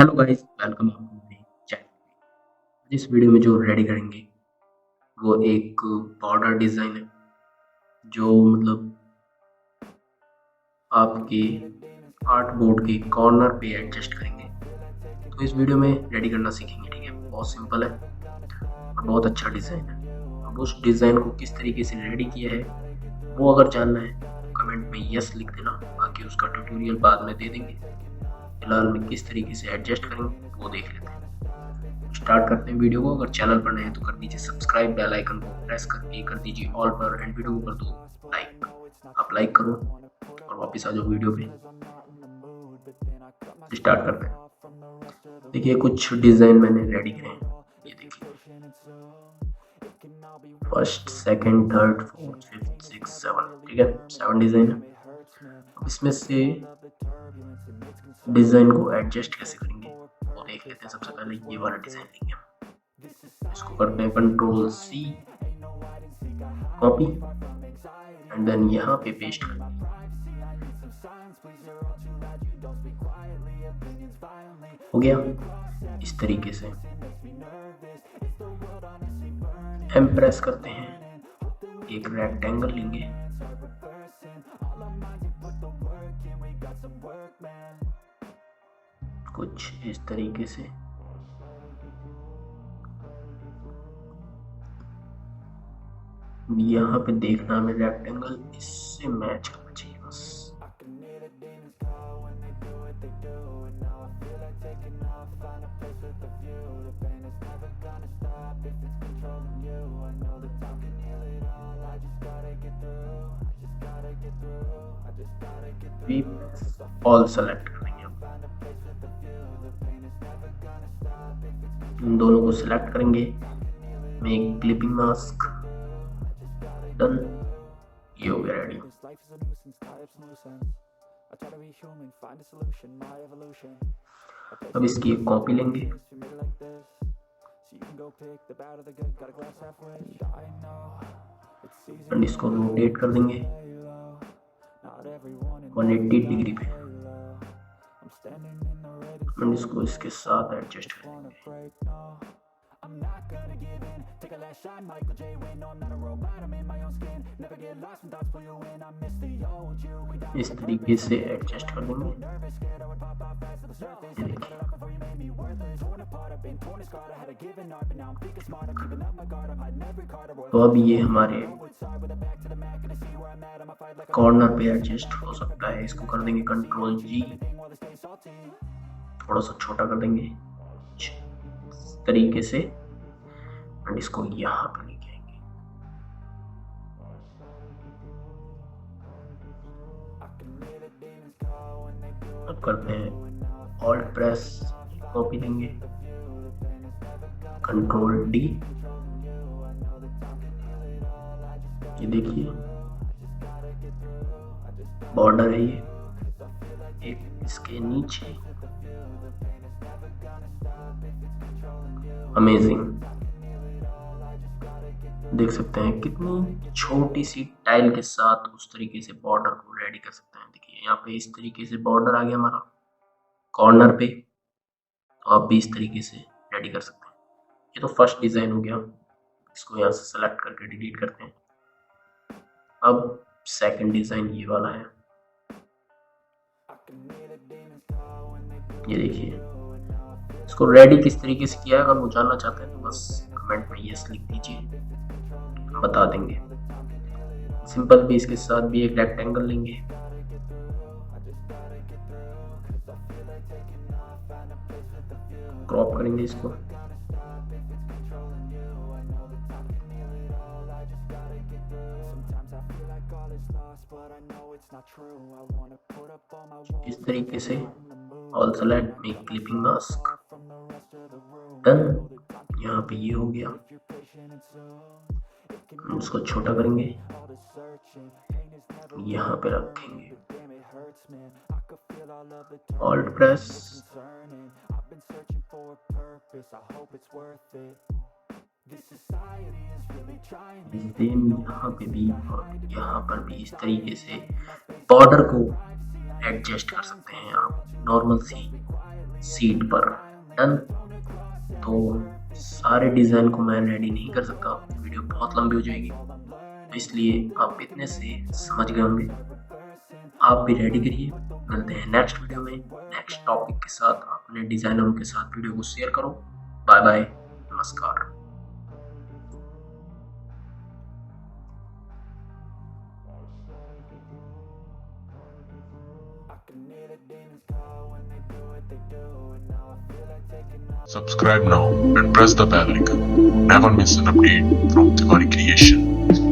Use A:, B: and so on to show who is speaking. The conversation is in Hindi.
A: हेलो गाइस, वेलकम आपको मेरे चैनल। इस वीडियो में जो रेडी करेंगे वो एक बॉर्डर डिज़ाइन है जो मतलब आपके आर्ट बोर्ड के कॉर्नर पे एडजस्ट करेंगे। तो इस वीडियो में रेडी करना सीखेंगे, ठीक है। बहुत सिंपल है और बहुत अच्छा डिज़ाइन है। अब उस डिज़ाइन को किस तरीके से रेडी किया है वो अगर जानना है तो कमेंट में यस लिख देना, बाकी उसका ट्यूटोरियल बाद में दे देंगे। फिलहाल में किस तरीके से एडजस्ट करेंगे वो देख लेते हैं। स्टार्ट करते हैं वीडियो को। अगर चैनल पर नए हैं तो कर दीजिए सब्सक्राइब, बेल आइकन को प्रेस करके कर दीजिए ऑल पर, एंड वीडियो को कर दो लाइक। आप लाइक करो और वापस आ जाओ वीडियो पे। स्टार्ट करते हैं। देखिए कुछ डिज़ाइन मैंने रेडी किए हैं, ये देखिए। First, second, third, fourth, fifth, six, seven, ठीक है। 7 डिज़ाइन है। अब इसमें से डिज़ाइन को एडजस्ट कैसे करेंगे वो देख लेते हैं। सबसे पहले ये वाला डिज़ाइन लेंगे हम, इसको करते हैं control C, copy, and then यहाँ पे पेस्ट करते हैं। हो गया इस तरीके से। M प्रेस करते हैं, एक रेक्टेंगल लेंगे, कुछ इस तरीके से। यहाँ पे देखना हमें रेक्टेंगल इससे मैच करना चाहिए बस। ऑल सेलेक्ट करेंगे, इन दोनों को सिलेक्ट करेंगे। मेक क्लिपिंग मास्क, डन, ये हो गया रेडी। अब इसकी एक कॉपी लेंगे, एंड इसको रोटेट कर देंगे 180 डिग्री पे, एंड इसको इसके साथ एडजस्ट कर देंगे। इस तरीके से एडजस्ट कर देंगे। तो अब ये हमारे कॉर्नर पे एडजस्ट हो सकता है। इसको कर देंगे कंट्रोल G, थोड़ा सा छोटा कर देंगे इस तरीके से, एंड इसको यहाँ पर लेके आएंगे। अब करते हैं ऑल्ट प्रेस, कॉपी लेंगे, कंट्रोल D, ये देखिए बॉर्डर है ये एक इसके नीचे। अमेजिंग, देख सकते हैं कितनी छोटी सी टाइल के साथ उस तरीके से बॉर्डर को रेडी कर सकते हैं। देखिए यहाँ पे इस तरीके से बॉर्डर आ गया हमारा कॉर्नर पे, तो आप भी इस तरीके से रेडी कर सकते हैं। ये तो फर्स्ट डिज़ाइन हो गया, इसको यहाँ से सेलेक्ट करके डिलीट करते हैं। अब सेकंड डिज़ाइन ये वाला है, ये देखिए। इसको रेडी किस तरीके से किया है अगर वो जानना चाहते हैं तो बस कमेंट में यस लिख दीजिए, बता देंगे। सिंपल भी इसके साथ भी एक रेक्टेंगल लेंगे, क्रॉप करेंगे इसको, इस तरीके से। All select, make clipping mask, done. यहाँ पे ये हो गया, हम उसको छोटा करेंगे, यहाँ पे रखेंगे, ऑल्ट प्रेस, सेम यहाँ पे भी और यहाँ पर भी इस तरीके से बॉर्डर को एडजस्ट कर सकते हैं आप। नॉर्मल सी सीट पर। डन। तो सारे डिज़ाइन को मैं रेडी नहीं कर सकता, वीडियो बहुत लंबी हो जाएगी, तो इसलिए आप इतने से समझ गए होंगे। आप भी रेडी करिए, मिलते हैं नेक्स्ट वीडियो में नेक्स्ट टॉपिक के साथ। अपने डिज़ाइनरों के साथ वीडियो को शेयर करो। बाय बाय, नमस्कार।
B: Subscribe now and press the bell icon. Never miss an update from Tiwaricreation.